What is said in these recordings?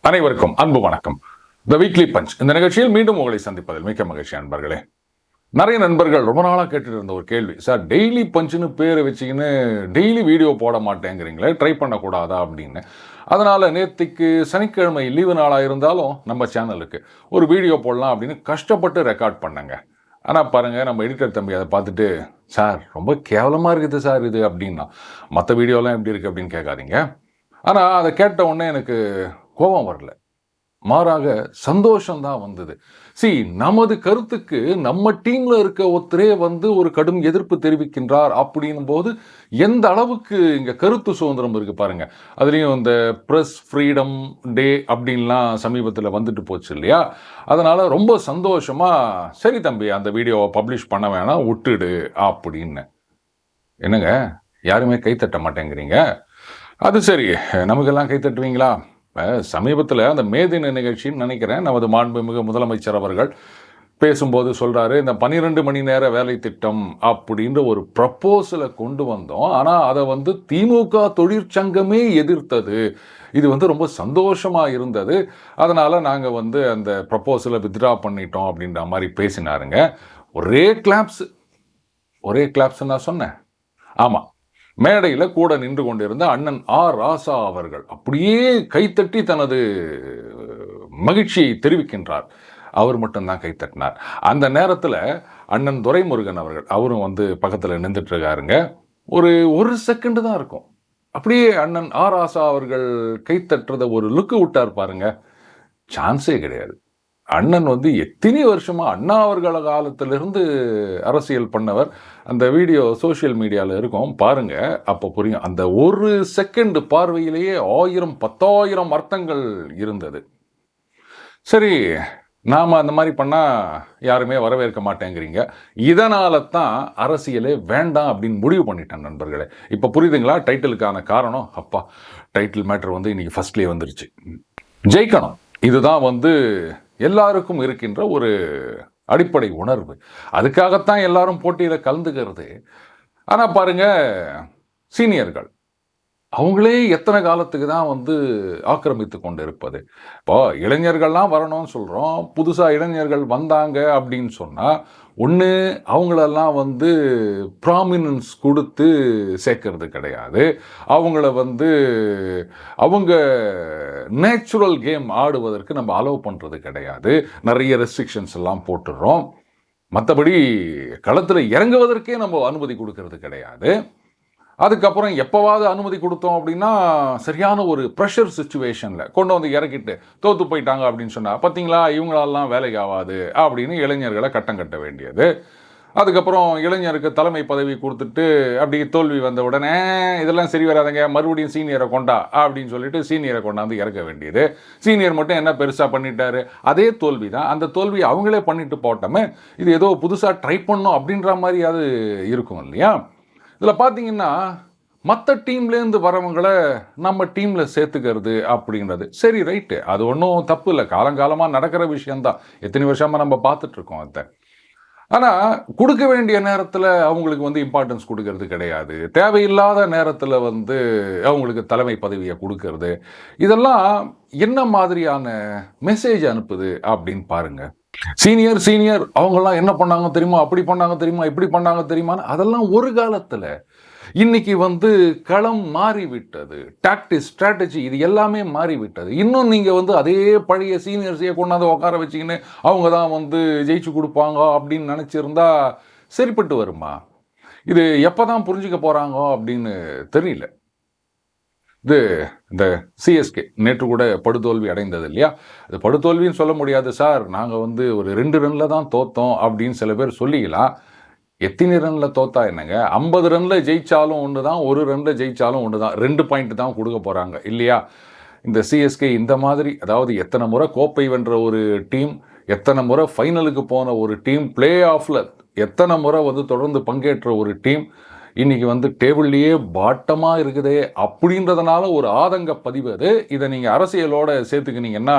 அனைவருக்கும் அன்பு வணக்கம். த வீக்லி பஞ்ச் இந்த நிகழ்ச்சியில் மீண்டும் உங்களை சந்திப்பதில் மிக்க மகிழ்ச்சி. நண்பர்களே, நிறைய நண்பர்கள் ரொம்ப நாளாக கேட்டுட்டு இருந்த ஒரு கேள்வி, சார் டெய்லி பஞ்சுன்னு பேர் வச்சுக்கின்னு டெய்லி வீடியோ போட மாட்டேங்கிறீங்களே, ட்ரை பண்ணக்கூடாதா அப்படின்னு. அதனால் நேற்றுக்கு சனிக்கிழமை லீவு நாளாக இருந்தாலும் நம்ம சேனலுக்கு ஒரு வீடியோ போடலாம் அப்படின்னு கஷ்டப்பட்டு ரெக்கார்ட் பண்ணேங்க. ஆனால் பாருங்கள், நம்ம எடிட்டர் தம்பி அதை பார்த்துட்டு, சார் ரொம்ப கேவலமாக இருக்குது சார் இது அப்படின்னா. மற்ற வீடியோலாம் எப்படி இருக்குது அப்படின்னு கேட்காதீங்க. ஆனால் அதை கேட்ட உடனே எனக்கு கோபம் வரல, மாறாக சந்தோஷம்தான் வந்தது. நமது கருத்துக்கு நம்ம டீம்ல இருக்க ஒருத்தரே ஒரு கடும் எதிர்ப்பு தெரிவிக்கின்றார் அப்படின்னும் போது எந்த அளவுக்கு இங்க கருத்து சுதந்திரம் இருக்கு பாருங்க. அதுலயும் இந்த பிரஸ் ஃப்ரீடம் டே அப்படின்லாம் சமீபத்தில் வந்துட்டு போச்சு இல்லையா? அதனால ரொம்ப சந்தோஷமா, சரி தம்பி அந்த வீடியோவை பப்ளிஷ் பண்ண வேணாம், விட்டுடு அப்படின்னு. என்னங்க யாருமே கைத்தட்ட மாட்டேங்கிறீங்க? அது சரி, நமக்கெல்லாம் கைத்தட்டுவீங்களா? சமீபத்தில் அந்த மேதின நிகழ்ச்சின்னு நினைக்கிறேன், நமது மாண்புமிகு முதலமைச்சர் அவர்கள் பேசும்போது சொல்கிறாரு, இந்த 12 மணி நேர வேலை திட்டம் அப்படின்ற ஒரு ப்ரப்போசலை கொண்டு வந்தோம். ஆனால் அதை திமுக தொழிற்சங்கமே எதிர்த்தது. இது ரொம்ப சந்தோஷமாக இருந்தது. அதனால் நாங்கள் அந்த ப்ரப்போசலை வித்ட்ரா பண்ணிட்டோம் அப்படின்ற மாதிரி பேசினாருங்க. ஒரே கிளாப்ஸ் நான் சொன்னேன். ஆமாம், மேடையில் கூட நின்று கொண்டிருந்த அண்ணன் ஆர் ராசா அவர்கள் அப்படியே கைத்தட்டி தனது மகிழ்ச்சியை தெரிவிக்கின்றார். அவர் மட்டும்தான் கைத்தட்டினார். அந்த நேரத்தில் அண்ணன் துரைமுருகன் அவர்கள், அவரும் பக்கத்தில் நின்றுட்டு இருக்காருங்க. ஒரு செகண்டு தான் இருக்கும், அப்படியே அண்ணன் ஆர் ராசா அவர்கள் கைத்தட்டுறதை ஒரு லுக்கு விட்டார் பாருங்க. சான்ஸே கிடையாது. அண்ணன் எத்தனை வருஷமா, அண்ணா அவர்கள காலத்திலிருந்து அரசியல் பண்ணவர். அந்த வீடியோ சோசியல் மீடியாவில் இருக்கும் பாருங்க, அப்போ புரியும். அந்த ஒரு செகண்ட் பார்வையிலேயே 1000-10,000 அர்த்தங்கள் இருந்தது. சரி, நாம் அந்த மாதிரி பண்ணால் யாருமே வரவேற்க மாட்டேங்கிறீங்க. இதனால தான் அரசியலே வேண்டாம் அப்படின்னு முடிவு பண்ணிட்டேன் நண்பர்களே. இப்போ புரியுதுங்களா டைட்டிலுக்கான காரணம்? அப்பா, டைட்டில் மேட்டர் இன்னைக்கு ஃபர்ஸ்ட்லேயே வந்துருச்சு. ஜெயிக்கணும், இதுதான் எல்லாருக்கும் இருக்கின்ற ஒரு அடிப்படை உணர்வு. அதுக்காகத்தான் எல்லாரும் போட்டியில் கலந்துக்கிறது. ஆனால் பாருங்க, சீனியர்கள் அவங்களே எத்தனை காலத்துக்கு தான் ஆக்கிரமித்து கொண்டு இருப்பது? இப்போ இளைஞர்கள்லாம் வரணும்னு சொல்கிறோம். புதுசாக இளைஞர்கள் வந்தாங்க அப்படின்னு சொன்னால் ஒன்று அவங்களெல்லாம் ப்ராமினன்ஸ் கொடுத்து சேர்க்கறது கிடையாது. அவங்கள அவங்க நேச்சுரல் கேம் ஆடுவதற்கு நம்ம அலோவ் பண்ணுறது கிடையாது. நிறைய ரெஸ்ட்ரிக்ஷன்ஸ் எல்லாம் போட்டுடுறோம். மற்றபடி களத்தில் இறங்குவதற்கே நம்ம அனுமதி கொடுக்கறது கிடையாது. அதுக்கப்புறம் எப்போவாவது அனுமதி கொடுத்தோம் அப்படின்னா சரியான ஒரு ப்ரெஷர் சுச்சுவேஷனில் கொண்டு இறக்கிட்டு தோற்று போயிட்டாங்க அப்படின்னு சொன்னால், பார்த்தீங்களா இவங்களெல்லாம் வேலைக்கு ஆகாது அப்படின்னு இளைஞர்களை கட்டம் கட்ட வேண்டியது. அதுக்கப்புறம் இளைஞருக்கு தலைமை பதவி கொடுத்துட்டு அப்படி தோல்வி வந்த உடனே இதெல்லாம் சரி வராதுங்க, மறுபடியும் சீனியரை கொண்டா அப்படின்னு சொல்லிட்டு சீனியரை கொண்டாந்து இறக்க வேண்டியது. சீனியர் மட்டும் என்ன பெருசாக பண்ணிட்டாரு? அதே தோல்வி தான். அந்த தோல்வி அவங்களே பண்ணிட்டு போட்டோமே, இது ஏதோ புதுசாக ட்ரை பண்ணோம் அப்படின்ற மாதிரி அது இருக்கும் இல்லையா? இதில் பார்த்தீங்கன்னா, மற்ற டீம்லேருந்து வரவங்களை நம்ம டீமில் சேர்த்துக்கிறது அப்படின்றது சரி, ரைட்டு, அது ஒன்றும் தப்பு இல்லை, காலங்காலமாக நடக்கிற விஷயந்தான். எத்தனை வருஷமாக நம்ம பார்த்துட்ருக்கோம் அதை. ஆனால் கொடுக்க வேண்டிய நேரத்தில் அவங்களுக்கு இம்பார்ட்டன்ஸ் கொடுக்கறது கிடையாது. தேவையில்லாத நேரத்தில் அவங்களுக்கு தலைமை பதவியை கொடுக்கறது, இதெல்லாம் என்ன மாதிரியான மெசேஜ் அனுப்புது அப்படின்னு பாருங்கள். சீனியர் அவங்கெல்லாம் என்ன பண்ணாங்க தெரியுமா, அப்படி பண்ணாங்க தெரியுமா, இப்படி பண்ணாங்க தெரியுமா, அதெல்லாம் ஒரு காலத்தில். இன்னைக்கு களம் மாறிவிட்டது, டாக்டிக்ஸ், ஸ்ட்ராட்டஜி இது எல்லாமே மாறிவிட்டது. இன்னும் நீங்கள் அதே பழைய சீனியர்ஸையே கொண்டாந்து உட்கார வச்சிங்கன்னு அவங்க தான் ஜெயிச்சு கொடுப்பாங்க அப்படின்னு நினச்சிருந்தா சரிப்பட்டு வருமா? இது எப்போ தான் புரிஞ்சுக்க போகிறாங்க அப்படின்னு தெரியல. இந்த சிஎஸ்கே நேற்று கூட படுதோல்வி அடைந்தது இல்லையா? அது படுதோல்வின்னு சொல்ல முடியாது சார், நாங்கள் ஒரு 2 ரன்னில் தான் தோத்தோம் அப்படின்னு சில பேர் சொல்லிக்கலாம். எத்தனை ரனில் தோத்தா என்னங்க? 50 ரனில் ஜெயிச்சாலும் ஒன்று தான், 1 ரனில் ஜெயிச்சாலும் ஒன்று தான். 2 பாயிண்ட் தான் கொடுக்க போகிறாங்க இல்லையா? இந்த சிஎஸ்கே இந்த மாதிரி, அதாவது எத்தனை முறை கோப்பை வென்ற ஒரு டீம், எத்தனை முறை ஃபைனலுக்கு போன ஒரு டீம், பிளே ஆஃபில் எத்தனை முறை தொடர்ந்து பங்கேற்ற ஒரு டீம், இன்னைக்கு டேபிள்லேயே பாட்டமாக இருக்குதே அப்படின்றதுனால ஒரு ஆதங்க பதிவு அது. இதை நீங்கள் அரசியலோட சேர்த்துக்கினீங்கன்னா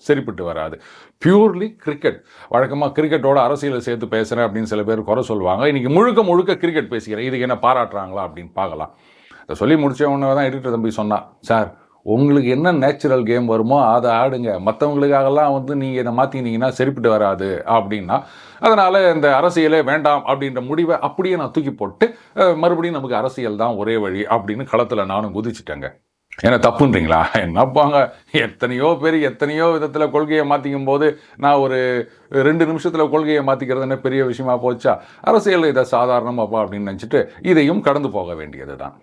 சரிப்பட்டு வராது. பியூர்லி கிரிக்கெட், வழக்கமாக கிரிக்கெட்டோட அரசியலை சேர்த்து பேசுகிறேன் அப்படின்னு சில பேர் குறை சொல்லுவாங்க. இன்றைக்கி முழுக்க கிரிக்கெட் பேசிக்கிறேன், இதுக்கு என்ன பாராட்டுறாங்களா அப்படின்னு பார்க்கலாம். இதை சொல்லி முடிச்ச உடனே தான் எடிட்டர் தம்பி சொன்னான், சார் உங்களுக்கு என்ன நேச்சுரல் கேம் வருமோ அதை ஆடுங்க, மற்றவங்களுக்காகலாம் வந்து நீங்கள் இதை மாற்றினீங்கன்னா சரிப்பட்டு வராது அப்படின்னா, அதனால் இந்த அரசியலே வேண்டாம் அப்படின்ற முடிவை அப்படியே நான் தூக்கி போட்டு மறுபடியும் நமக்கு அரசியல் தான் ஒரே வழி அப்படின்னு களத்தில் நானும் குதிச்சிட்டேங்க. என்ன தப்புன்றீங்களா? என்னப்பாங்க, எத்தனையோ பேர் எத்தனையோ விதத்தில் கொள்கையை மாற்றிக்கும் போது நான் ஒரு 2 நிமிஷத்தில் கொள்கையை மாற்றிக்கிறது என்ன பெரிய விஷயமா போச்சா? அரசியல் இதை சாதாரணமாப்பா அப்படின்னு நினச்சிட்டு இதையும் கடந்து போக வேண்டியது தான்.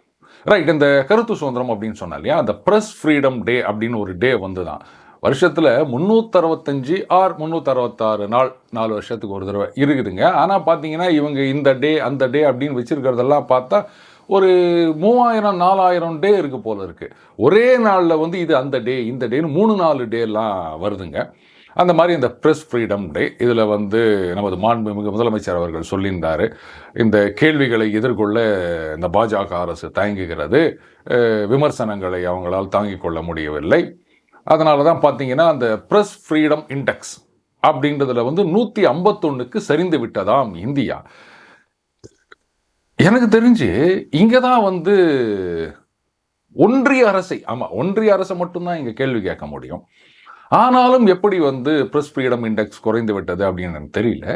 ரைட். இந்த கருத்து சுதந்திரம் அப்படின்னு சொன்னா இல்லையா, அந்த ப்ரெஸ் ஃப்ரீடம் டே அப்படின்னு ஒரு டே வந்து தான் வருஷத்தில் 365 ஆர் 366 நாள் 4 வருஷத்துக்கு ஒரு தடவை இருக்குதுங்க. ஆனால் பார்த்தீங்கன்னா இவங்க இந்த டே அந்த டே அப்படின்னு வச்சிருக்கிறதெல்லாம் பார்த்தா ஒரு 3000 4000 டே இருக்கு போல இருக்கு. ஒரே நாளில் வந்து இது அந்த டே இந்த டேன்னு 3-4 டேலாம் வருதுங்க. அந்த மாதிரி இந்த ப்ரெஸ் ஃப்ரீடம் டே இதில் வந்து நமது மாண்புமிகு முதலமைச்சர் அவர்கள் சொல்லியிருந்தார், இந்த கேள்விகளை எதிர்கொள்ள இந்த பாஜக அரசு தயங்குகிறது, விமர்சனங்களை அவங்களால் தாங்கிக் கொள்ள முடியவில்லை. அதனால தான் பார்த்தீங்கன்னா அந்த ப்ரெஸ் ஃப்ரீடம் இண்டெக்ஸ் அப்படின்றதுல வந்து 151க்கு சரிந்து விட்டதாம் இந்தியா. எனக்கு தெரிஞ்சு இங்கே தான் வந்து ஒன்றிய அரசை மட்டும்தான் இங்கே கேள்வி கேட்க முடியும். ஆனாலும் எப்படி வந்து ப்ரெஸ் ஃப்ரீடம் இண்டெக்ஸ் குறைந்து விட்டது அப்படின்னு எனக்கு தெரியல.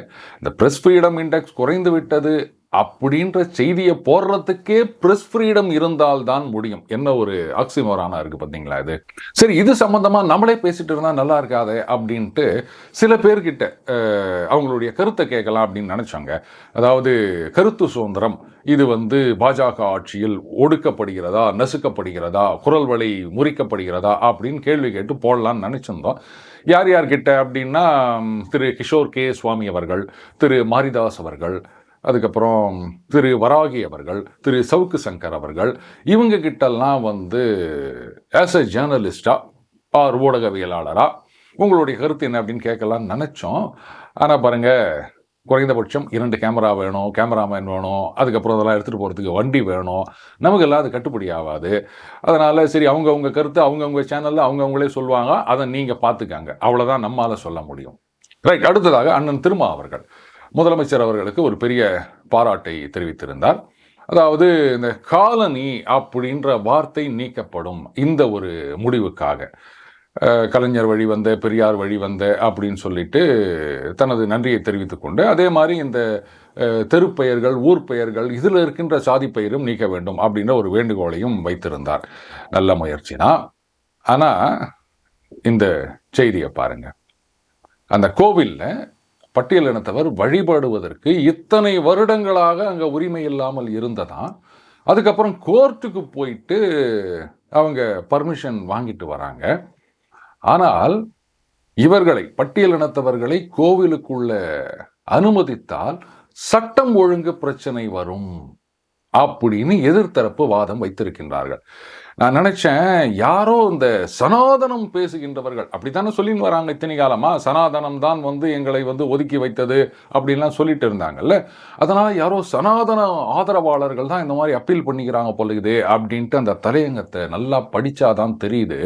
இந்த ப்ரெஸ் ஃப்ரீடம் இண்டெக்ஸ் குறைந்து விட்டது அப்படின்ற செய்தியை போடுறதுக்கே ப்ரெஸ் ஃப்ரீடம் இருந்தால் தான் முடியும். என்ன ஒரு ஆக்சிமோரானா இருக்கு பார்த்தீங்களா இது? சரி, இது சம்பந்தமா நம்மளே பேசிட்டு இருந்தா நல்லா இருக்காது அப்படின்ட்டு சில பேர்கிட்ட அவங்களுடைய கருத்தை கேட்கலாம் அப்படின்னு நினைச்சாங்க. அதாவது கருத்து சுதந்திரம் இது வந்து பாஜக ஆட்சியில் ஒடுக்கப்படுகிறதா, நசுக்கப்படுகிறதா, குரல் வழி முறிக்கப்படுகிறதா அப்படின்னு கேள்வி கேட்டு போடலான்னு நினைச்சிருந்தோம். யார் யார்கிட்ட அப்படின்னா திரு கிஷோர் கே சுவாமி அவர்கள், திரு மாரிதாஸ் அவர்கள், அதுக்கப்புறம் திரு வராகி அவர்கள், திரு சவுக்கு சங்கர் அவர்கள், இவங்க கிட்டெல்லாம் வந்து ஆஸ் எ ஜேர்னலிஸ்டா ஆர் ஊடகவியலாளரா உங்களுடைய கருத்து என்ன அப்படின்னு கேட்கலான்னு நினச்சோம். ஆனால் பாருங்கள், குறைந்தபட்சம் 2 கேமரா வேணும், கேமராமேன் வேணும், அதுக்கப்புறம் அதெல்லாம் எடுத்துகிட்டு போகிறதுக்கு வண்டி வேணும், நமக்கெல்லாம் அது கட்டுப்படி ஆகாது. அதனால் சரி, அவங்கவுங்க கருத்து அவங்கவுங்க சேனலில் அவங்கவுங்களே சொல்லுவாங்க, அதை நீங்கள் பார்த்துக்காங்க, அவ்வளோதான் நம்மளால் சொல்ல முடியும். ரைட். அடுத்ததாக அண்ணன் திருமா அவர்கள் முதலமைச்சர் அவர்களுக்கு ஒரு பெரிய பாராட்டை தெரிவித்திருந்தார். அதாவது இந்த காலனி அப்படின்ற வார்த்தை நீக்கப்படும் இந்த ஒரு முடிவுக்காக, கலைஞர் வழி வந்த, பெரியார் வழி வந்த அப்படின்னு சொல்லிட்டு தனது நன்றியை தெரிவித்துக் கொண்டு, அதே மாதிரி இந்த தெருப்பெயர்கள், ஊர் பெயர்கள், இதில் இருக்கின்ற சாதி பெயரும் நீக்க வேண்டும் அப்படின்ற ஒரு வேண்டுகோளையும் வைத்திருந்தார். நல்ல முயற்சி தான். ஆனால் இந்த செய்தியை பாருங்க, அந்த கோவிலில் பட்டியலினத்தவர் வழிபடுவதற்கு இத்தனை வருடங்களாக அங்கே உரிமை இல்லாமல் இருந்ததா. அதுக்கப்புறம் கோர்ட்டுக்கு போயிட்டு அவங்க பர்மிஷன் வாங்கிட்டு வராங்க. ஆனால் இவர்களை, பட்டியலினத்தவர்களை கோவிலுக்குள்ள அனுமதித்தால் சட்டம் ஒழுங்கு பிரச்சனை வரும் அப்படின்னு எதிர்த்தரப்பு வாதம் வைத்திருக்கின்றார்கள். நான் நினைச்சேன், யாரோ இந்த சனாதனம் பேசுகின்றவர்கள் அப்படித்தானே சொல்லின்னு வராங்க இத்தனை காலமா, சனாதனம் தான் வந்து எங்களை வந்து ஒதுக்கி வைத்தது அப்படின்லாம் சொல்லிட்டு இருந்தாங்கல்ல. அதனால யாரோ சனாதன ஆதரவாளர்கள் தான் இந்த மாதிரி அப்பீல் பண்ணிக்கிறாங்க போலுக்குது அப்படின்ட்டு அந்த தலையங்கத்தை நல்லா படிச்சாதான் தெரியுது.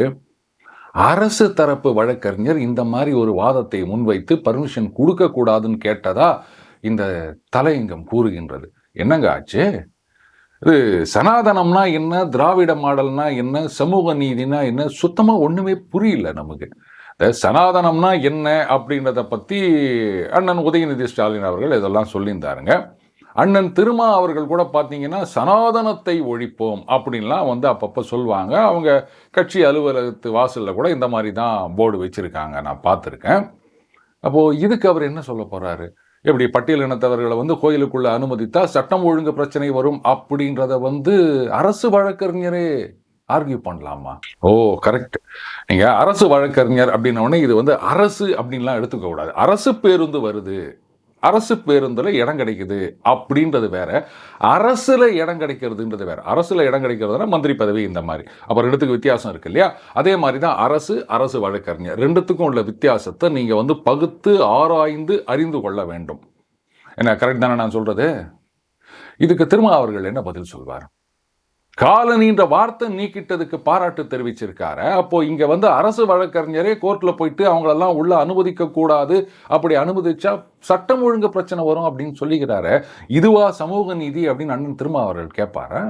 அரசு தரப்பு வழக்கறிஞர் இந்த மாதிரி ஒரு வாதத்தை முன்வைத்து பர்மிஷன் கொடுக்க கூடாதுன்னு கேட்டதா இந்த தலையங்கம் கூறுகின்றது. என்னங்க ஆச்சு? இது சனாதனம்னா என்ன, திராவிட மாடல்னா என்ன, சமூக நீதினா என்ன, சுத்தமாக ஒன்றுமே புரியல நமக்கு. இந்த சனாதனம்னா என்ன அப்படின்றத பற்றி அண்ணன் உதயநிதி ஸ்டாலின் அவர்கள் இதெல்லாம் சொல்லியிருந்தாருங்க. அண்ணன் திருமா அவர்கள் கூட பார்த்தீங்கன்னா சனாதனத்தை ஒழிப்போம் அப்படின்லாம் வந்து அப்பப்போ சொல்லுவாங்க. அவங்க கட்சி அலுவலகத்து வாசலில் கூட இந்த மாதிரி தான் போர்டு வச்சுருக்காங்க, நான் பார்த்துருக்கேன். அப்போது இதுக்கு அவர் என்ன சொல்ல போகிறாரு? எப்படி பட்டியலினத்தவர்களை வந்து கோயிலுக்குள்ள அனுமதித்தா சட்டம் ஒழுங்கு பிரச்சனை வரும் அப்படின்றத வந்து அரசு வழக்கறிஞரே ஆர்கியூ பண்ணலாமா? ஓ கரெக்ட். நீங்க அரசு வழக்கறிஞர் அப்படின்ன உடனே இது வந்து அரசு அப்படின்லாம் எடுத்துக்க கூடாது. அரசு பேருந்து வருது, அரசு பேருந்துல இடம் கிடைக்குது அப்படின்றது வேற, அரசுல இடம் கிடைக்கிறதுன்றது வேற. அரசுல இடம் கிடைக்கிறதுனா மந்திரி பதவி இந்த மாதிரி, அப்போ ரெண்டுத்துக்கு வித்தியாசம் இருக்கு இல்லையா? அதே மாதிரி தான் அரசு வழக்கறிஞர், ரெண்டுத்துக்கும் உள்ள வித்தியாசத்தை நீங்க வந்து பகுத்து ஆராய்ந்து அறிந்து கொள்ள வேண்டும். என்ன கரெக்ட் தானே நான் சொல்றது? இதுக்கு திரும்ப அவர்கள் என்ன பதில் சொல்வார்? காலனின்ற வார்த்தை நீக்கிட்டதுக்கு பாராட்டு தெரிவிச்சிருக்காரு. அப்போ இங்க வந்து அரசு வழக்கறிஞரே கோர்ட்ல போயிட்டு அவங்களெல்லாம் உள்ள அனுமதிக்க கூடாது, அப்படி அனுமதிச்சா சட்டம் ஒழுங்கு பிரச்சனை வரும் அப்படின்னு சொல்லிக்கிறாரு. இதுவா சமூக நீதி அப்படின்னு அண்ணன் திரும்ப அவர்கள் கேட்பாரு?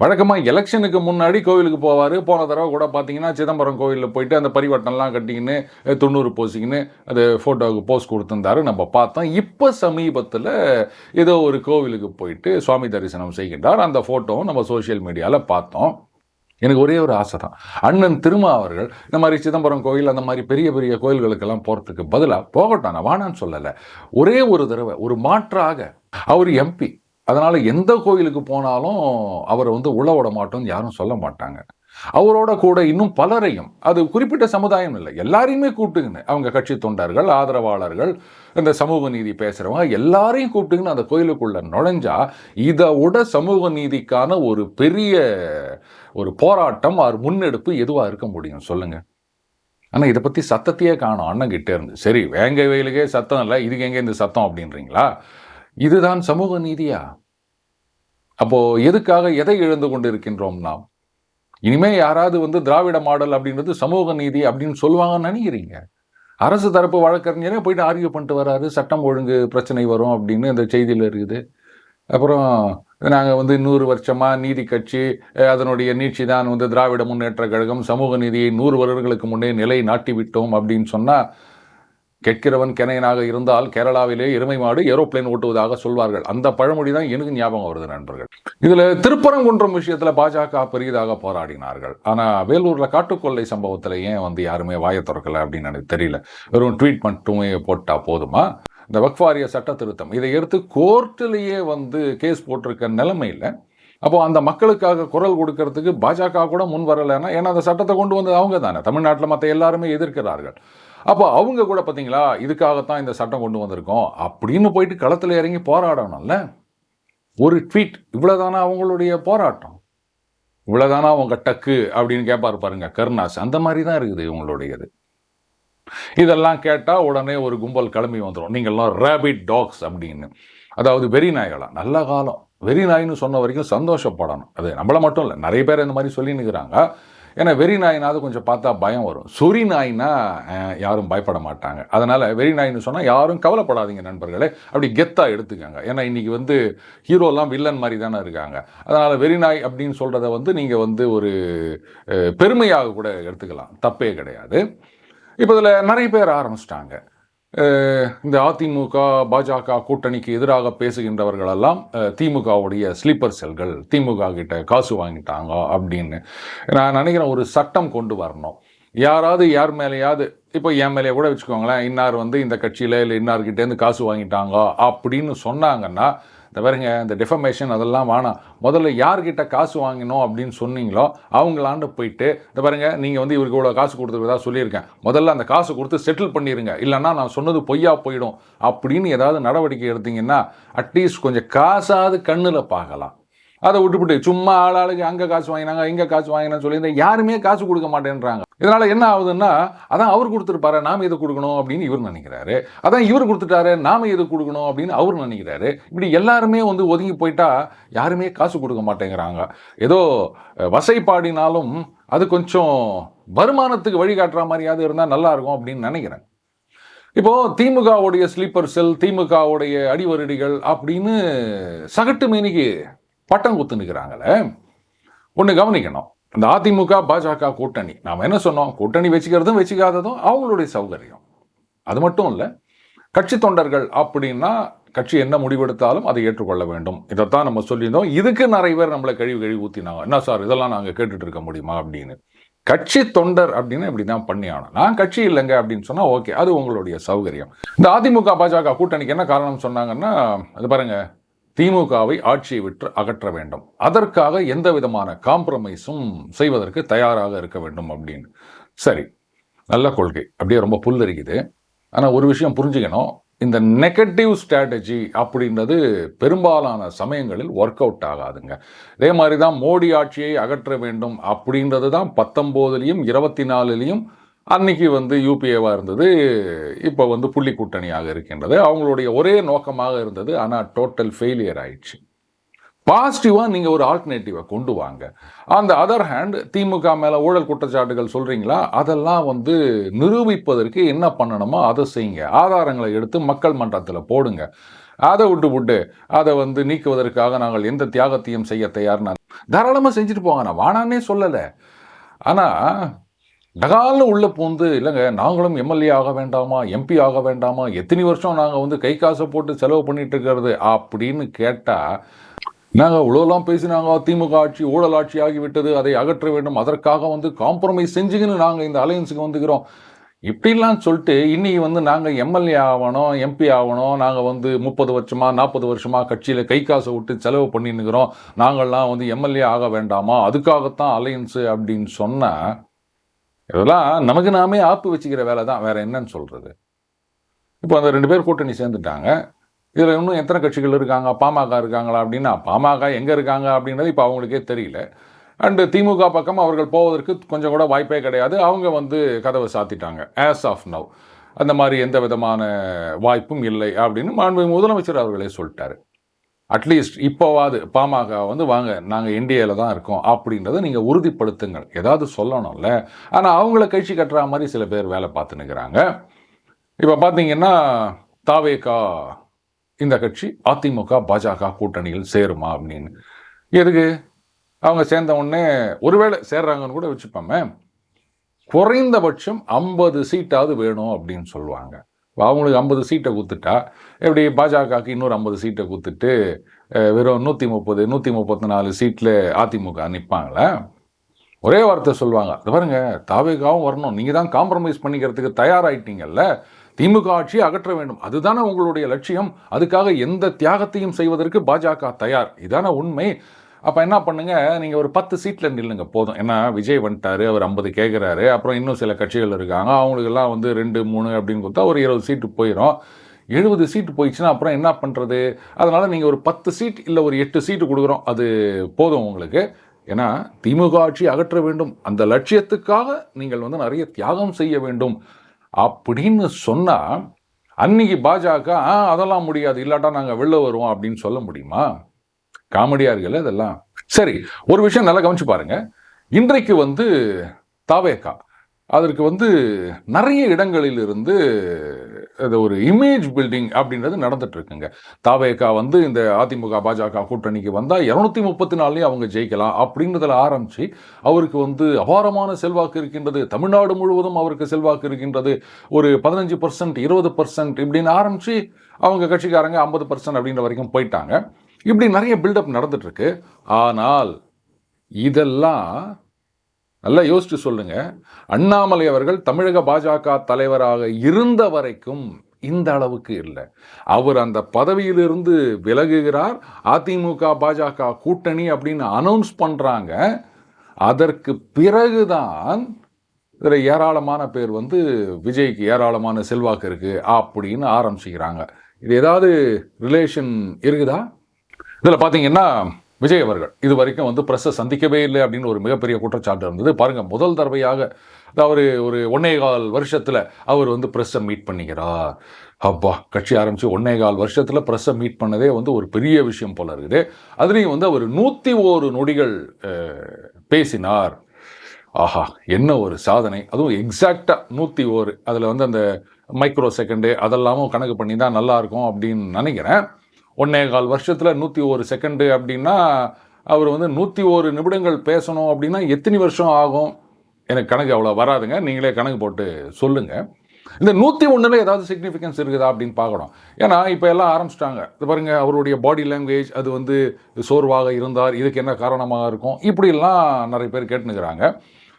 வழக்கமாக எலெக்ஷனுக்கு முன்னாடி கோவிலுக்கு போவார். போன தடவை கூட பார்த்தீங்கன்னா சிதம்பரம் கோவிலில் போயிட்டு அந்த பரிவட்டம்லாம் கட்டிக்கின்னு 90 போசிக்கின்னு அது ஃபோட்டோவுக்கு போஸ்ட் கொடுத்துருந்தாரு, நம்ம பார்த்தோம். இப்போ சமீபத்தில் ஏதோ ஒரு கோவிலுக்கு போயிட்டு சுவாமி தரிசனம் செய்கின்றார். அந்த ஃபோட்டோவும் நம்ம சோஷியல் மீடியாவில் பார்த்தோம். எனக்கு ஒரே ஒரு ஆசை தான், அண்ணன் திருமா அவர்கள் இந்த மாதிரி சிதம்பரம் கோயில் அந்த மாதிரி பெரிய பெரிய கோயில்களுக்கெல்லாம் போகிறதுக்கு பதிலாக போகட்டும், நான் வானான்னு சொல்லலை. ஒரே ஒரு தடவை ஒரு மாற்றாக அவர் எம்பி, அதனால் எந்த கோயிலுக்கு போனாலும் அவரை வந்து உள்ள விட மாட்டோம்னு யாரும் சொல்ல மாட்டாங்க. அவரோட கூட இன்னும் பலரையும், அது குறிப்பிட்ட சமுதாயம் இல்லை, எல்லாரையுமே கூப்பிட்டுங்கன்னு அவங்க கட்சி தொண்டர்கள், ஆதரவாளர்கள், இந்த சமூக நீதி பேசுகிறவங்க எல்லாரையும் கூப்பிட்டுங்கன்னு அந்த கோயிலுக்குள்ள நுழைஞ்சா இதை விட சமூக நீதிக்கான ஒரு பெரிய ஒரு போராட்டம் முன்னெடுப்பு எதுவாக இருக்க முடியும் சொல்லுங்க. ஆனால் இதை பற்றி சத்தத்தையே காணும் அண்ணன் கிட்டே இருந்து. சரி, வேங்கை வயலுக்கே சத்தம் இல்லை, இதுக்கு எங்கே இந்த சத்தம் அப்படின்றீங்களா? இதுதான் சமூக நீதியா? அப்போ எதுக்காக எதை இழந்து கொண்டு இருக்கின்றோம் நாம்? இனிமே யாராவது வந்து திராவிட மாடல் அப்படின்றது சமூக நீதி அப்படின்னு சொல்லுவாங்கன்னு நினைக்கிறீங்க? அரசு தரப்பு வழக்கறிஞரே போயிட்டு ஆர்கியூ பண்ணிட்டு வராரு, சட்டம் ஒழுங்கு பிரச்சனை வரும் அப்படின்னு இந்த செய்தியில் இருக்குது. அப்புறம் நாங்கள் வந்து 100 வருஷமாக நீதி கட்சி, அதனுடைய நீட்சி தான் வந்து திராவிட முன்னேற்ற கழகம், சமூக நீதியை 100 வருடங்களுக்கு முன்னே நிலை நாட்டி விட்டோம் அப்படின்னு சொன்னால், கேட்கிறவன் கெனையனாக இருந்தால் கேரளாவிலே எருமை மாடு ஏரோப்ளேன் ஓட்டுவதாக சொல்வார்கள். அந்த பழமொழி தான் எனக்கு ஞாபகம் வருது நண்பர்கள். இதில் திருப்பரங்குன்றம் விஷயத்தில் பாஜக பெரியதாக போராடினார்கள். ஆனால் வேலூரில் காட்டுக்கொள்ளை சம்பவத்தில் ஏன் வந்து யாருமே வாயை திறக்கலை அப்படின்னு எனக்கு தெரியல. வெறும் ட்வீட் மட்டுமே போட்டால் போதுமா? இந்த வக்ஃப் வாரிய சட்ட திருத்தம் இதை எடுத்து கோர்ட்டிலேயே வந்து கேஸ் போட்டிருக்க நிலைமையில், அப்போ அந்த மக்களுக்காக குரல் கொடுக்கறதுக்கு பாஜக கூட முன் வரலைன்னா, ஏன்னா அந்த சட்டத்தை கொண்டு வந்தது அவங்க தானே. தமிழ்நாட்டில் மற்ற எல்லாருமே எதிர்க்கிறார்கள். அப்போ அவங்க கூட பார்த்தீங்களா, இதுக்காகத்தான் இந்த சட்டம் கொண்டு வந்திருக்கோம் அப்படின்னு போயிட்டு களத்தில் இறங்கி போராடணும்ல. ஒரு ட்வீட், இவ்வளோதானா அவங்களுடைய போராட்டம்? இவ்வளோதானா அவங்க டக்கு அப்படின்னு கேட்பார் பாருங்க கருணாஸ், அந்த மாதிரி தான் இருக்குது இவங்களுடையது. இதெல்லாம் கேட்டால் உடனே ஒரு கும்பல் கிளம்பி வந்துடும், நீங்கள்லாம் ரேபிட் டாக்ஸ் அப்படின்னு. அதாவது வெறி நாய்களா? நல்ல காலம் வெறி நாயின்னு சொன்ன வரைக்கும் சந்தோஷப்படணும். அது நம்மளை மட்டும் இல்லை, நிறைய பேர் இந்த மாதிரி சொல்லின்னு இருக்கிறாங்க. ஏன்னா வெறி நாயினாவது கொஞ்சம் பார்த்தா பயம் வரும். சொறி நாயினா யாரும் பயப்பட மாட்டாங்க. அதனால் வெறி நாயின்னு சொன்னால் யாரும் கவலைப்படாதீங்க நண்பர்களே, அப்படி கெத்தாக எடுத்துக்கோங்க. ஏன்னா இன்றைக்கி வந்து ஹீரோலாம் வில்லன் மாதிரி தானே இருக்காங்க. அதனால் வெறி நாய் அப்படின்னு சொல்கிறத வந்து நீங்கள் வந்து ஒரு பெருமையாக கூட எடுத்துக்கலாம், தப்பே கிடையாது. இப்போ இதில் நிறைய பேர் ஆரம்பிச்சிட்டாங்க, இந்த அதிமுக பாஜக கூட்டணிக்கு எதிராக பேசுகின்றவர்களெல்லாம் திமுகவுடைய ஸ்லீப்பர் செல்கள், திமுக கிட்ட காசு வாங்கிட்டாங்க அப்படின்னு. நான் நினைக்கிறேன் ஒரு சட்டம் கொண்டு வரணும். யாராவது யார் மேலேயாவது, இப்போ என் மேலேயே கூட வச்சுக்கோங்களேன், இன்னார் வந்து இந்த கட்சியில் இல்லை இன்னார்கிட்டேருந்து காசு வாங்கிட்டாங்க அப்படின்னு சொன்னாங்கன்னா, இந்த பாருங்க இந்த டிஃபமேஷன் அதெல்லாம் வேணாம். முதல்ல யார்கிட்ட காசு வாங்கினோம் அப்படின்னு சொன்னீங்களோ அவங்களாண்டு போயிட்டு, இந்த பாருங்க நீங்கள் வந்து இவருக்கு இவ்வளோ காசு கொடுத்துருக்கதா சொல்லியிருக்கேன், முதல்ல அந்த காசு கொடுத்து செட்டில் பண்ணிடுங்க, இல்லைன்னா நான் சொன்னது பொய்யா போயிடும் அப்படின்னு ஏதாவது நடவடிக்கை எடுத்தீங்கன்னா அட்லீஸ்ட் கொஞ்சம் காசாவது கண்ணில் பார்க்கலாம். அதை விட்டுவிட்டு சும்மா ஆளாளுக்கு அங்கே காசு வாங்கினாங்க இங்கே காசு வாங்கினான்னு சொல்லி யாருமே காசு கொடுக்க மாட்டேன்றாங்க. இதனால் என்ன ஆகுதுன்னா, அதான் அவர் கொடுத்துருப்பாரு நாம் எது கொடுக்கணும் அப்படின்னு இவர் நினைக்கிறாரு, அதான் இவர் கொடுத்துட்டாரு நாம் எது கொடுக்கணும் அப்படின்னு அவர் நினைக்கிறாரு. இப்படி எல்லாருமே வந்து ஒதுங்கி போயிட்டா யாருமே காசு கொடுக்க மாட்டேங்கிறாங்க. ஏதோ வசைப்பாடினாலும் அது கொஞ்சம் வருமானத்துக்கு வழிகாட்டுற மாதிரியாவது இருந்தால் நல்லா இருக்கும் அப்படின்னு நினைக்கிறேன். இப்போது திமுகவுடைய ஸ்லீப்பர் செல், திமுகவுடைய அடிவருடிகள் அப்படின்னு சகட்டு மேனிக்கு பட்டம் குத்து நிற்கிறாங்களே. ஒன்று கவனிக்கணும், இந்த அதிமுக பாஜக கூட்டணி, நாம் என்ன சொன்னோம், கூட்டணி வச்சுக்கிறதும் வச்சுக்காததும் அவங்களுடைய சௌகரியம். அது மட்டும் இல்லை, கட்சி தொண்டர்கள் அப்படின்னா கட்சி என்ன முடிவெடுத்தாலும் அதை ஏற்றுக்கொள்ள வேண்டும். இதைத்தான் நம்ம சொல்லியிருந்தோம். இதுக்கு நிறைய பேர் நம்மளை கழுவி ஊற்றினாங்க, என்ன சார் இதெல்லாம் நாங்கள் கேட்டுட்டு இருக்க முடியுமா அப்படின்னு. கட்சி தொண்டர் அப்படின்னு இப்படி தான் பண்ணி ஆகணும். நான் கட்சி இல்லைங்க அப்படின்னு சொன்னால் ஓகே, அது உங்களுடைய சௌகரியம். இந்த அதிமுக பாஜக கூட்டணிக்கு என்ன காரணம் சொன்னாங்கன்னா, அது பாருங்க, திமுகவை ஆட்சியை விட்டு அகற்ற வேண்டும், அதற்காக எந்த விதமான காம்ப்ரமைஸும் செய்வதற்கு தயாராக இருக்க வேண்டும் அப்படின்னு. சரி, நல்ல கொள்கை, அப்படியே ரொம்ப புல்லரிக்குது. ஆனால் ஒரு விஷயம் புரிஞ்சுக்கணும், இந்த நெகட்டிவ் ஸ்ட்ராட்டஜி அப்படின்றது பெரும்பாலான சமயங்களில் ஒர்க் அவுட் ஆகாதுங்க. இதே மாதிரி தான் மோடி ஆட்சியை அகற்ற வேண்டும் அப்படின்றது தான் 19லையும் 24லையும் அன்னைக்கு வந்து யூபிஏவாக இருந்தது, இப்போ வந்து புள்ளி கூட்டணியாக இருக்கின்றது. அவங்களுடைய ஒரே நோக்கமாக இருந்தது, ஆனால் டோட்டல் ஃபெயிலியர் ஆயிடுச்சு. பாசிட்டிவாக நீங்கள் ஒரு ஆல்டர்னேட்டிவை கொண்டு வாங்க. அந்த அதர் ஹேண்ட் திமுக மேலே ஊழல் குற்றச்சாட்டுகள் சொல்கிறீங்களா, அதெல்லாம் வந்து நிரூபிப்பதற்கு என்ன பண்ணணுமோ அதை செய்யுங்க. ஆதாரங்களை எடுத்து மக்கள் மன்றத்தில் போடுங்க. அதை விட்டு அதை வந்து நீக்குவதற்காக நாங்கள் எந்த தியாகத்தையும் செய்ய தயார்னா தாராளமாக செஞ்சுட்டு போங்க, நான் வானான்னே சொல்லலை. ஆனால் டகால்னு உள்ள பூந்து, இல்லைங்க நாங்களும் எம்எல்ஏ ஆக வேண்டாமா, எம்பி ஆக வேண்டாமா, எத்தனை வருஷம் நாங்கள் வந்து கை காசை போட்டு செலவு பண்ணிட்டு இருக்கிறது அப்படின்னு கேட்டால், நாங்கள் இவ்வளோலாம் பேசினாங்க, திமுக ஆட்சி ஊழல் ஆட்சி ஆகிவிட்டது, அதை அகற்ற வேண்டும், அதற்காக வந்து காம்ப்ரமைஸ் செஞ்சுக்கின்னு நாங்கள் இந்த அலையன்ஸுக்கு வந்துக்கிறோம் இப்படிலாம் சொல்லிட்டு, இன்னைக்கு வந்து நாங்கள் எம்எல்ஏ ஆகணும், எம்பி ஆகணும், நாங்கள் வந்து 30 வருஷமா 40 வருஷமா கட்சியில் கை காசை விட்டு செலவு பண்ணின்னுக்கிறோம், நாங்கள்லாம் வந்து எம்எல்ஏ ஆக வேண்டாமா, அதுக்காகத்தான் அலையன்ஸு அப்படின்னு சொன்னால், இதெல்லாம் நமக்கு நாமே ஆப்பு வச்சுக்கிற வேலை தான், வேற என்னன்னு சொல்றது. இப்போ அந்த 2 பேர் கூட்டணி சேர்ந்துட்டாங்க. இதில் இன்னும் எத்தனை கட்சிகள் இருக்காங்க, பாமக இருக்காங்களா அப்படின்னா, பாமக எங்கே இருக்காங்க அப்படின்றது இப்போ அவங்களுக்கே தெரியல. அண்டு திமுக பக்கம் அவர்கள் போவதற்கு கொஞ்சம் கூட வாய்ப்பே கிடையாது. அவங்க வந்து கதவை சாத்திட்டாங்க ஆஸ் ஆஃப் நவ். அந்த மாதிரி எந்த விதமான வாய்ப்பும் இல்லை அப்படின்னு மாண்புமிகு முதலமைச்சர் அவர்களே சொல்லிட்டாரு. அட்லீஸ்ட் இப்போவாது பாமக வந்து வாங்க, நாங்கள் என்டிஏல தான் இருக்கோம் அப்படின்றத நீங்கள் உறுதிப்படுத்துங்கள், ஏதாவது சொல்லணும்ல. ஆனால் அவங்கள கட்சி கட்டுற மாதிரி சில பேர் வேலை பார்த்துன்னுக்கிறாங்க. இப்போ பார்த்தீங்கன்னா தாவேகா இந்த கட்சி அதிமுக பாஜக கூட்டணியில் சேருமா அப்படின்னு. எதுக்கு? அவங்க சேர்ந்த உடனே ஒருவேளை சேர்றாங்கன்னு கூட வச்சுப்போமே, குறைந்தபட்சம் 50 சீட்டாவது வேணும் அப்படின்னு சொல்லுவாங்க. அவங்களுக்கு 50 சீட்டை கொடுத்துட்டா எப்படி பாஜகவுக்கு இன்னொரு 50 சீட்டை கொடுத்துட்டு வெறும் 130 134 சீட்டில் அதிமுக நிற்பாங்களே? ஒரே வார்த்தை சொல்லுவாங்க, அது பாருங்க தாவேகாவும் வரணும், நீங்கள் தான் காம்ப்ரமைஸ் பண்ணிக்கிறதுக்கு தயாராகிட்டீங்கல்ல, திமுக ஆட்சியை அகற்ற வேண்டும், அதுதானே உங்களுடைய லட்சியம், அதுக்காக எந்த தியாகத்தையும் செய்வதற்கு பாஜக தயார், இதான உண்மை. அப்போ என்ன பண்ணுங்க, நீங்கள் ஒரு 10 சீட்டில் நில்லுங்க போதும். ஏன்னா விஜய் வந்துட்டாரு, அவர் 50 கேட்குறாரு, அப்புறம் இன்னும் சில கட்சிகள் இருக்காங்க, அவங்களுக்கெல்லாம் வந்து 2 3 அப்படின்னு கொடுத்தா ஒரு 20 சீட்டு போயிடும். 70 சீட்டு போயிடுச்சுன்னா அப்புறம் என்ன பண்ணுறது? அதனால் நீங்கள் ஒரு 10 சீட் இல்லை ஒரு 8 சீட்டு கொடுக்குறோம், அது போதும் உங்களுக்கு. ஏன்னா திமுக ஆட்சி அகற்ற வேண்டும், அந்த லட்சியத்துக்காக நீங்கள் வந்து நிறைய தியாகம் செய்ய வேண்டும் அப்படின்னு சொன்னால், அன்னைக்கு பாஜக அதெல்லாம் முடியாது, இல்லாட்டா நாங்கள் வெளில வருவோம் அப்படின்னு சொல்ல முடியுமா? காமெடியாக இருக்குல்ல இதெல்லாம். சரி, ஒரு விஷயம் நல்லா கவனிச்சு பாருங்க. இன்றைக்கு வந்து தாவேகா அதற்கு வந்து நிறைய இடங்களில் இருந்து அது ஒரு இமேஜ் பில்டிங் அப்படின்றது நடந்துட்டு இருக்குங்க. தாவேகா வந்து இந்த அதிமுக பாஜக கூட்டணிக்கு வந்தால் 234 அவங்க ஜெயிக்கலாம் அப்படின்றதுல ஆரம்பிச்சு, அவருக்கு வந்து அபாரமான செல்வாக்கு இருக்கின்றது, தமிழ்நாடு முழுவதும் அவருக்கு செல்வாக்கு இருக்கின்றது, ஒரு 15% 20% இப்படின்னு ஆரம்பிச்சு அவங்க கட்சிக்காரங்க 50% அப்படின்ற வரைக்கும் போயிட்டாங்க. இப்படி நிறைய பில்டப் நடந்துட்டு இருக்கு. ஆனால் இதெல்லாம் நல்லா யோசிச்சு சொல்லுங்க, அண்ணாமலை அவர்கள் தமிழக பாஜக தலைவராக இருந்த வரைக்கும் இந்த அளவுக்கு இல்லை. அவர் அந்த பதவியிலிருந்து விலகுகிறார், அதிமுக பாஜக கூட்டணி அப்படின்னு அனௌன்ஸ் பண்றாங்க. அதற்கு பிறகுதான் இதில் ஏராளமான பேர் வந்து விஜய்க்கு ஏராளமான செல்வாக்கு இருக்கு அப்படின்னு ஆரம்பிச்சுக்கிறாங்க. இது ஏதாவது ரிலேஷன் இருக்குதா? இதில் பார்த்தீங்கன்னா விஜய் அவர்கள் இது வரைக்கும் வந்து ப்ரெஸ்ஸை சந்திக்கவே இல்லை அப்படின்னு ஒரு மிகப்பெரிய குற்றச்சாட்டு இருந்தது. பாருங்கள், முதல் தடவையாக அவர் ஒரு 1.25 வருஷத்தில் அவர் வந்து ப்ரெஸ்ஸை மீட் பண்ணிக்கிறார். அப்பா, கட்சி ஆரம்பித்து 1.25 வருஷத்தில் ப்ரெஸ்ஸை மீட் பண்ணதே வந்து ஒரு பெரிய விஷயம் போல இருக்குது. அதுலேயும் வந்து அவர் 101 நொடிகள் பேசினார். ஆஹா, என்ன ஒரு சாதனை! அதுவும் எக்ஸாக்டாக 101. அதில் வந்து அந்த மைக்ரோ செகண்டு அதெல்லாமும் கணக்கு பண்ணி தான் நல்லாயிருக்கும் அப்படின்னு நினைக்கிறேன். 1.25 வருஷத்தில் 101 செகண்டு அப்படின்னா, அவர் வந்து 101 நிமிடங்கள் பேசணும் அப்படின்னா எத்தனை வருஷம் ஆகும்? எனக்கு கணக்கு அவ்வளோ வராதுங்க, நீங்களே கணக்கு போட்டு சொல்லுங்கள். இந்த 101 ஏதாவது சிக்னிஃபிகன்ஸ் இருக்குதா அப்படின்னு பார்க்கணும். ஏன்னா இப்போ எல்லாம் ஆரம்பிச்சிட்டாங்க, இது பாருங்கள் அவருடைய பாடி லாங்குவேஜ் அது வந்து சோர்வாக இருந்தார், இதுக்கு என்ன காரணமாக இருக்கும், இப்படிலாம் நிறைய பேர் கேட்டுனுக்கிறாங்க.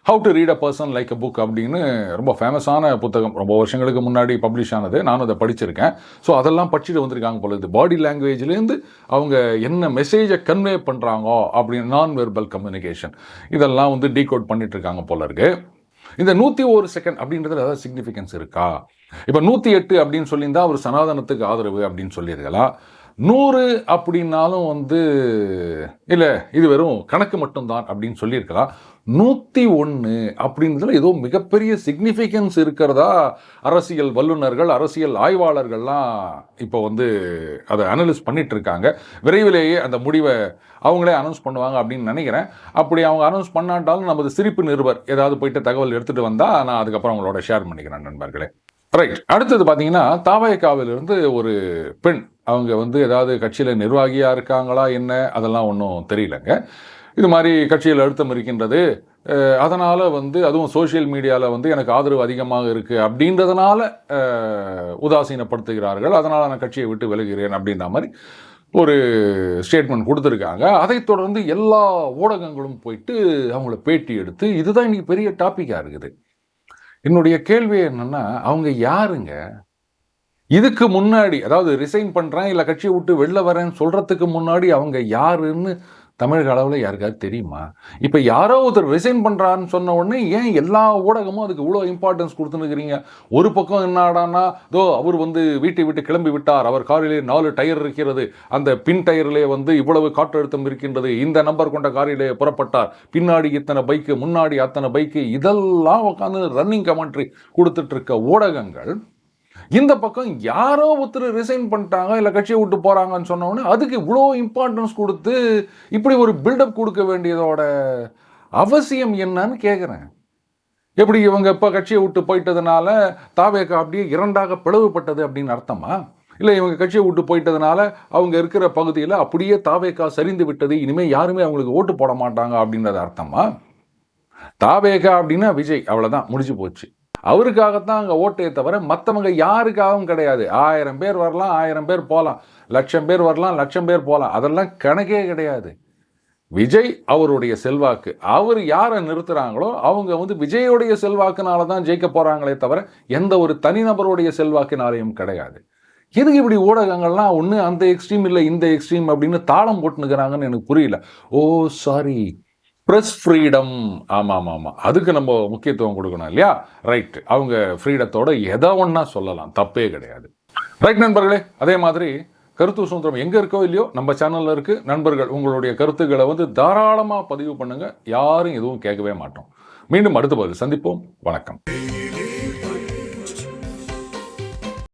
How to read a person like a book அப்படின்னு ரொம்ப ஃபேமஸான புத்தகம், ரொம்ப வருஷங்களுக்கு முன்னாடி பப்ளிஷ் ஆனது, நானும் அதை படிச்சிருக்கேன். ஸோ அதெல்லாம் படிச்சுட்டு வந்திருக்காங்க போல. இது பாடி லாங்குவேஜ்லேருந்து அவங்க என்ன மெசேஜை கன்வே பண்ணுறாங்கோ அப்படின்னு நான் வெர்பல் கம்யூனிகேஷன் இதெல்லாம் வந்து டீகோட் பண்ணிட்டு இருக்காங்க போல இருக்கு. இந்த 101 செகண்ட் அப்படின்றதுல ஏதாவது சிக்னிஃபிகன்ஸ் இருக்கா? இப்போ 108 அப்படின்னு சொல்லியிருந்தா அவர் சனாதனத்துக்கு ஆதரவு அப்படின்னு சொல்லியிருக்கலாம். 100 அப்படின்னாலும் வந்து இல்லை இது வெறும் கணக்கு மட்டும்தான் அப்படின்னு சொல்லியிருக்கலாம். 101 அப்படின்றதுல ஏதோ மிகப்பெரிய சிக்னிஃபிகன்ஸ் இருக்கிறதா அரசியல் வல்லுநர்கள் அரசியல் ஆய்வாளர்கள்லாம் இப்போ வந்து அதை அனலைஸ் பண்ணிட்டு இருக்காங்க. விரைவிலேயே அந்த முடிவை அவங்களே அனௌன்ஸ் பண்ணுவாங்க அப்படின்னு நினைக்கிறேன். அப்படி அவங்க அனௌன்ஸ் பண்ணாட்டாலும் நமது சிரிப்பு நிருபர் ஏதாவது போயிட்டு தகவல் எடுத்துகிட்டு வந்தால் நான் அதுக்கப்புறம் அவங்களோட ஷேர் பண்ணிக்கிறேன் நண்பர்களே. ரைட், அடுத்தது பார்த்தீங்கன்னா தாவேகாவிலிருந்து ஒரு பெண், அவங்க வந்து ஏதாவது கட்சியில் நிர்வாகியாக இருக்காங்களா என்ன அதெல்லாம் ஒன்றும் தெரியலங்க. இது மாதிரி கட்சியில் அழுத்தம் இருக்கின்றது, அதனால் அதுவும் சோஷியல் மீடியாவில் எனக்கு ஆதரவு அதிகமாக இருக்குது அப்படின்றதுனால உதாசீனப்படுத்துகிறார்கள், அதனால் நான் கட்சியை விட்டு விலகிறேன் அப்படின்ற மாதிரி ஒரு ஸ்டேட்மெண்ட் கொடுத்துருக்காங்க. அதைத் தொடர்ந்து எல்லா ஊடகங்களும் போயிட்டு அவங்கள பேட்டி எடுத்து இதுதான் இன்னைக்கு பெரிய டாப்பிக்காக இருக்குது. என்னுடைய கேள்வி என்னன்னா, அவங்க யாருங்க? இதுக்கு முன்னாடி, அதாவது ரிசைன் பண்ணுறேன் இல்லை கட்சியை விட்டு வெளில வரேன்னு சொல்கிறதுக்கு முன்னாடி அவங்க யாருன்னு தமிழக அளவில் யாருக்காவது தெரியுமா? இப்போ யாரோ ஒருத்தர் ரிசைன் பண்ணுறான்னு சொன்ன உடனே ஏன் எல்லா ஊடகமும் அதுக்கு இவ்வளோ இம்பார்ட்டன்ஸ் கொடுத்துன்னுக்கிறீங்க? ஒரு பக்கம் என்னடானா, அவர் வீட்டை விட்டு கிளம்பி விட்டார், அவர் காரிலே 4 டயர் இருக்கிறது, அந்த பின் டயரிலே இவ்வளவு காற்றழுத்தம் இருக்கின்றது, இந்த நம்பர் கொண்ட காரிலே புறப்பட்டார், பின்னாடி இத்தனை பைக்கு, முன்னாடி அத்தனை பைக்கு, இதெல்லாம் உட்காந்து ரன்னிங் கமெண்ட்ரி கொடுத்துட்டு இருக்க ஊடகங்கள் இந்த பக்கம் யாரோ ஒருத்தர் ரிசைன் பண்ணிட்டாங்க இல்லை கட்சியை விட்டு போகிறாங்கன்னு சொன்னோன்னே அதுக்கு இவ்வளோ இம்பார்ட்டன்ஸ் கொடுத்து இப்படி ஒரு பில்டப் கொடுக்க வேண்டியதோட அவசியம் என்னன்னு கேட்குறேன். எப்படி இவங்க இப்போ கட்சியை விட்டு போயிட்டதுனால தாவேகா அப்படியே 2ஆக பிளவுபட்டது அப்படின்னு அர்த்தமா? இல்லை இவங்க கட்சியை விட்டு போயிட்டதுனால அவங்க இருக்கிற பகுதியில் அப்படியே தாவேகா சரிந்து விட்டது, இனிமேல் யாருமே அவங்களுக்கு ஓட்டு போட மாட்டாங்க அப்படின்றது அர்த்தமா? தாவேகா அப்படின்னா விஜய், அவ்வளோதான், முடிஞ்சு போச்சு. அவருக்காகத்தான் அங்கே ஓட்டே தவிர மற்றவங்க யாருக்காகவும் கிடையாது. 1000 பேர் வரலாம், 1000 பேர் போகலாம், 1,00,000 பேர் வரலாம், 1,00,000 பேர் போகலாம், அதெல்லாம் கணக்கே கிடையாது. விஜய் அவருடைய செல்வாக்கு, அவர் யாரை நிறுத்துகிறாங்களோ அவங்க விஜயோடைய செல்வாக்குனால தான் ஜெயிக்க போகிறாங்களே தவிர எந்த ஒரு தனிநபருடைய செல்வாக்கினாலையும் கிடையாது. எதுக்கு இப்படி ஊடகங்கள்லாம் ஒன்று அந்த எக்ஸ்ட்ரீம் இல்லை இந்த எக்ஸ்ட்ரீம் அப்படின்னு தாளம் போட்டுனுக்கிறாங்கன்னு எனக்கு புரியல. ஓ சாரி, ப்ரெஸ் ஃப்ரீடம், ஆமாம், அதுக்கு நம்ம முக்கியத்துவம் கொடுக்கணும் இல்லையா? ரைட், அவங்க ஃப்ரீடத்தோட எதை ஒன்றா சொல்லலாம், தப்பே கிடையாது. ரைட் நண்பர்களே, அதே மாதிரி கருத்து சுதந்திரம் எங்கே இருக்கோ இல்லையோ நம்ம சேனலில் இருக்குது. நண்பர்கள் உங்களுடைய கருத்துக்களை தாராளமாக பதிவு பண்ணுங்கள், யாரும் எதுவும் கேட்கவே மாட்டோம். மீண்டும் அடுத்த பதில் சந்திப்போம். வணக்கம்.